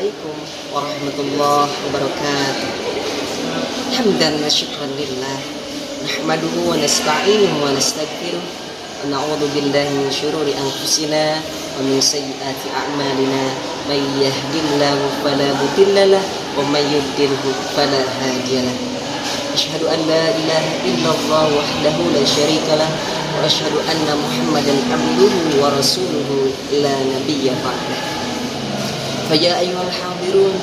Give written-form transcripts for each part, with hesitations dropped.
عليكم ورحمة الله وبركاته. حمدا وشكرا لله نحمده ونستعينه ونستغفره ونعوذ بالله من شرور أنفسنا ومن سيئات أعمالنا. من يهد الله فلا مضل له ومن يضلل فلا هادي له. أشهد أن لا إله إلا الله وحده لا شريك له وأشهد أن محمدا عبده ورسوله لا نبي بعده. فيا أيها الحاضرون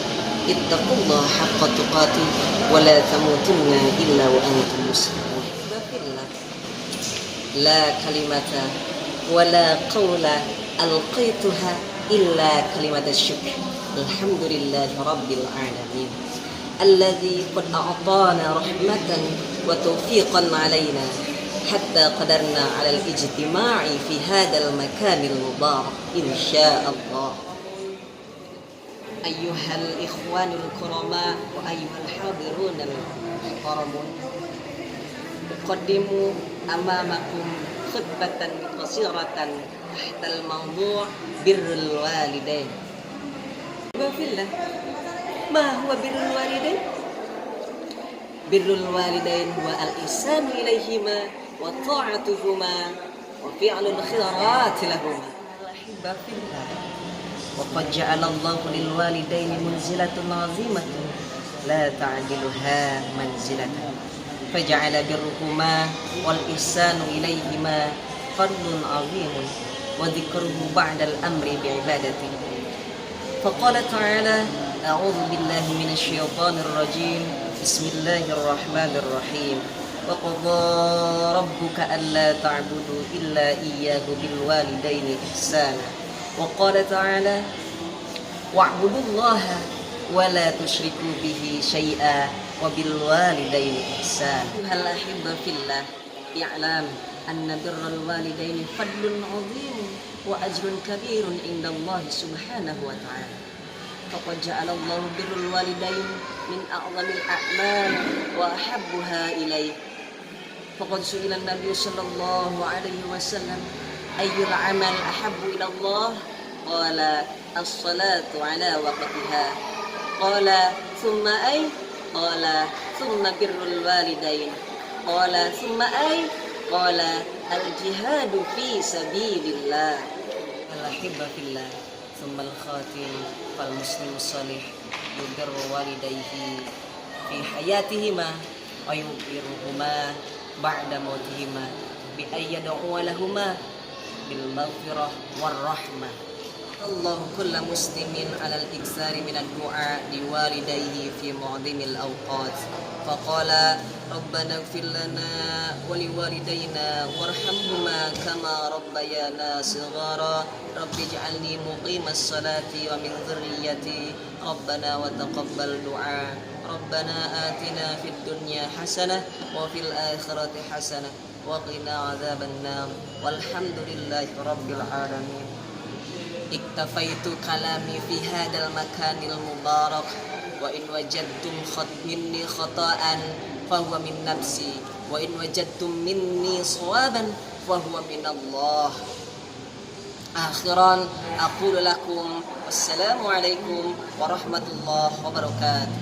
اتقوا الله حق تقاته ولا تموتن إلا وأنتم مسلمون. لا كلمة ولا قول ألقيتها إلا كلمة الشكر. الحمد لله رب العالمين الذي قد أعطانا رحمة وتوفيقا علينا حتى قدرنا على الاجتماع في هذا المكان المبارك إن شاء الله. أيها الإخوان الكرماء وأيها الحاضرون المحترمون، أقدم أمامكم خطبة قصيرة تحت الموضوع بر الوالدين. في الله، ما هو بر الوالدين؟ بر الوالدين هو الإحسان إليهما وطاعتهما وفعل الخيرات لهما. الأحبة في الله، وقد جعل الله للوالدين منزلة عظيمة لا تعدلها منزلة، فجعل برهما والإحسان إليهما فرض عظيم وذكره بعد الأمر بعبادته. فقال تعالى: أعوذ بالله من الشيطان الرجيم، بسم الله الرحمن الرحيم. وقضى ربك ألا تعبدوا إلا إياه بالوالدين إحسانا. وقال تعالى: واعبدوا الله ولا تشركوا به شيئا وبالوالدين إحسانا. أيها الأحبة في الله، اعلم أن بر الوالدين فضل عظيم وأجر كبير عند الله سبحانه وتعالى. فقد جعل الله بر الوالدين من أعظم الأعمال وأحبها إليه. فقد سئل النبي صلى الله عليه وسلم: أي العمل أحب إلى الله؟ قال: الصلاة على وقتها. قال: ثم أي؟ قال: ثم بر الوالدين. قال: ثم أي؟ قال: الجهاد في سبيل الله. الأحبة في الله، ثم الخاتم، فالمسلم الصالح يبر والديه في حياتهما ويبرهما بعد موتهما بأن يدعو لهما بالمغفرة والرحمة. الله كل مسلم على الإكثار من الدعاء لوالديه في معظم الأوقات. فقال: ربنا اغفر لنا ولوالدينا وارحمهما كما ربيانا صغارا رب اجعلني مقيم الصلاة ومن ذريتي ربنا وتقبل دعاء ربنا آتنا في الدنيا حسنة وفي الآخرة حسنة وقنا عذاب النار والحمد لله رب العالمين. اكتفيت كلامي في هذا المكان المبارك، وإن وجدتم مني خطأ فهو من نفسي، وإن وجدتم مني صوابا فهو من الله. آخرا أقول لكم السلام عليكم ورحمة الله وبركاته.